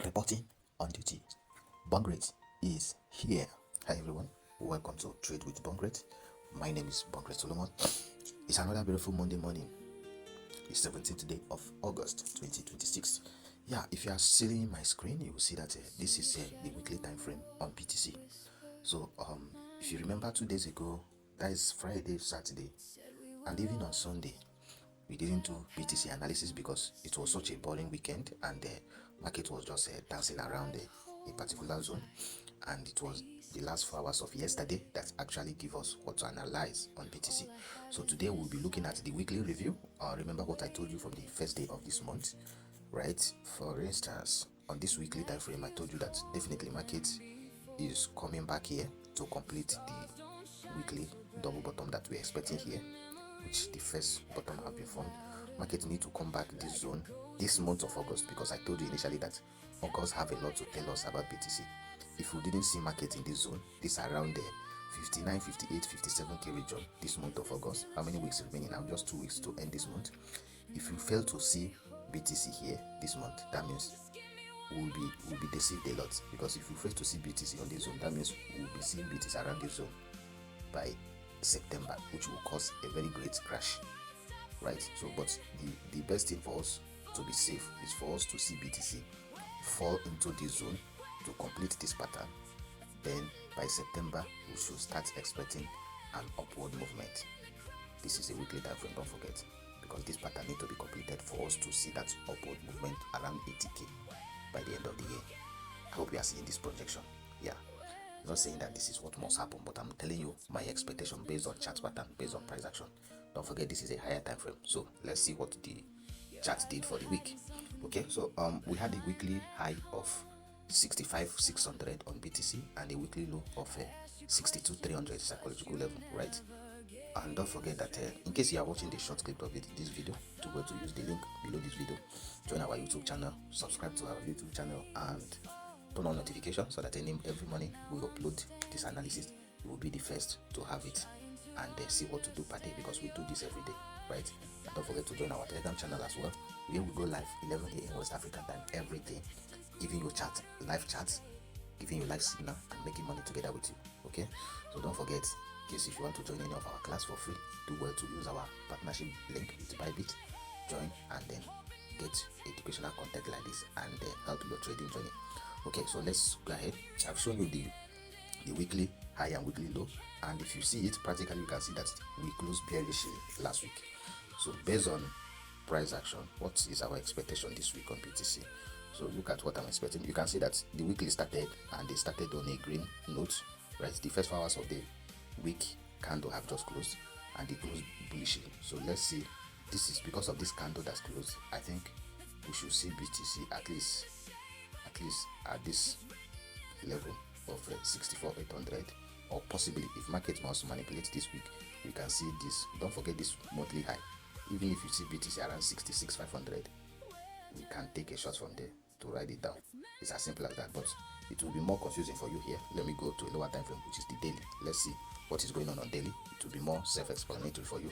Reporting on duty. Bongret is here. Hi everyone, welcome to Trade with Bongret. My name is Bongret Solomon. It's another beautiful Monday morning. It's 17th day of August 2026. Yeah, if you are seeing my screen, you will see that this is the weekly time frame on BTC. So if you remember 2 days ago, that is Friday, Saturday, and even on Sunday, we didn't do BTC analysis because it was such a boring weekend and the market was just dancing around a particular zone, and it was the last 4 hours of yesterday that actually give us what to analyze on BTC. So today we'll be looking at the weekly review. Remember what I told you from the first day of this month, right? For instance, on this weekly time frame, I told you that definitely market is coming back here to complete the weekly double bottom that we're expecting here, which the first bottom have been formed. Market need to come back this zone this month of August, because I told you initially that August have a lot to tell us about BTC. If we didn't see market in this zone, this around the 59, 58, 57k region this month of August, how many weeks remaining now? Just 2 weeks to end this month. If you fail to see BTC here this month, that means we'll be deceived a lot, because if you fail to see BTC on this zone, that means we'll be seeing BTC around this zone by September, which will cause a very great crash, right? So but the best thing for us to be safe is for us to see BTC fall into this zone to complete this pattern. Then by September we should start expecting an upward movement. This is a weekly time frame, don't forget, because this pattern need to be completed for us to see that upward movement around 80k by the end of the year. I hope you are seeing this projection. Yeah, I'm not saying that this is what must happen, but I'm telling you my expectation based on chart pattern, based on price action. Don't forget this is a higher time frame, so let's see what the chart did for the week. Okay, so we had a weekly high of 65,600 on BTC and a weekly low of 62,300 psychological level, right? And don't forget that in case you are watching the short clip of this video, to go to use the link below this video, join our YouTube channel, subscribe to our YouTube channel, and turn on notifications so that every morning we upload this analysis, you will be the first to have it and see what to do per day, because we do this every day, right? And don't forget to join our Telegram channel as well, where we go live 11 a.m. West African time every day, giving you live chats, giving you live signal, and making money together with you. Okay, so don't forget, in case if you want to join any of our class for free, do well to use our partnership link with Bybit, join, and then get educational content like this and help your trading journey. Okay, so let's go ahead. I've shown you the weekly high and weekly low, and if you see it practically, you can see that we closed bearish last week. So based on price action, what is our expectation this week on BTC? So look at what I'm expecting. You can see that the weekly started, and they started on a green note, right? The first 4 hours of the week candle have just closed, and they closed bullish. So let's see, this is because of this candle that's closed. I think we should see BTC at least at this level of 64,800, or possibly if market wants to manipulate this week, we can see this. Don't forget this monthly high. Even if you see BTC around 66,500, we can take a shot from there to write it down. It's as simple as that, but it will be more confusing for you here. Let me go to a lower time frame, which is the daily. Let's see what is going on daily. It will be more self-explanatory for you.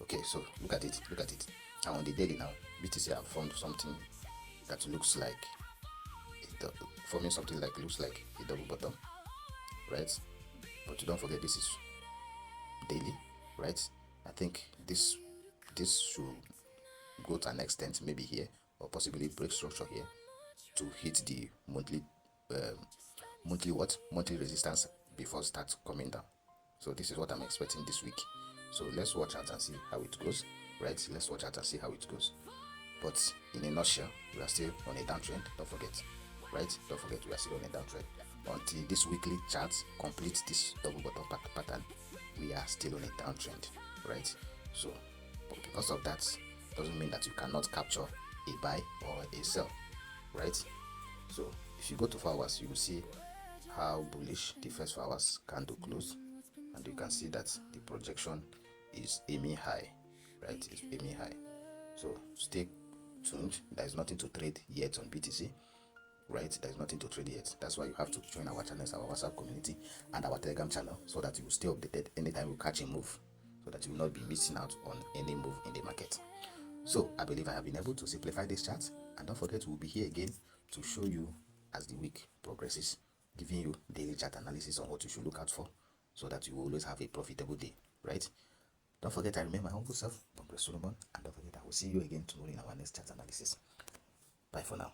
Okay, so look at it. And on the daily now, BTC have formed something that looks like looks like a double bottom, right? But you don't forget this is daily, right? I think this should go to an extent, maybe here, or possibly break structure here to hit the monthly resistance before start coming down. So this is what I'm expecting this week. So let's watch out and see how it goes, right? Let's watch out and see how it goes. But in a nutshell, we are still on a downtrend. Don't forget, right? Don't forget, we are still on a downtrend until this weekly chart completes this double bottom pattern. We are still on a downtrend, right? So but because of that, doesn't mean that you cannot capture a buy or a sell, right? So if you go to 4 hours, you will see how bullish the first 4 hours candle closed, and you can see that the projection is aiming high, right? It's aiming high. So stay tuned. There is nothing to trade yet on BTC, right? There is nothing to trade yet. That's why you have to join our channels, our WhatsApp community, and our Telegram channel, so that you will stay updated anytime we catch a move, so that you will not be missing out on any move in the market. So I believe I have been able to simplify this chart, and don't forget we'll be here again to show you as the week progresses, giving you daily chart analysis on what you should look out for so that you will always have a profitable day, right? Don't forget, I remain my humble self, Bongre Solomon, and don't forget, I will see you again tomorrow in our next chart analysis. Bye for now.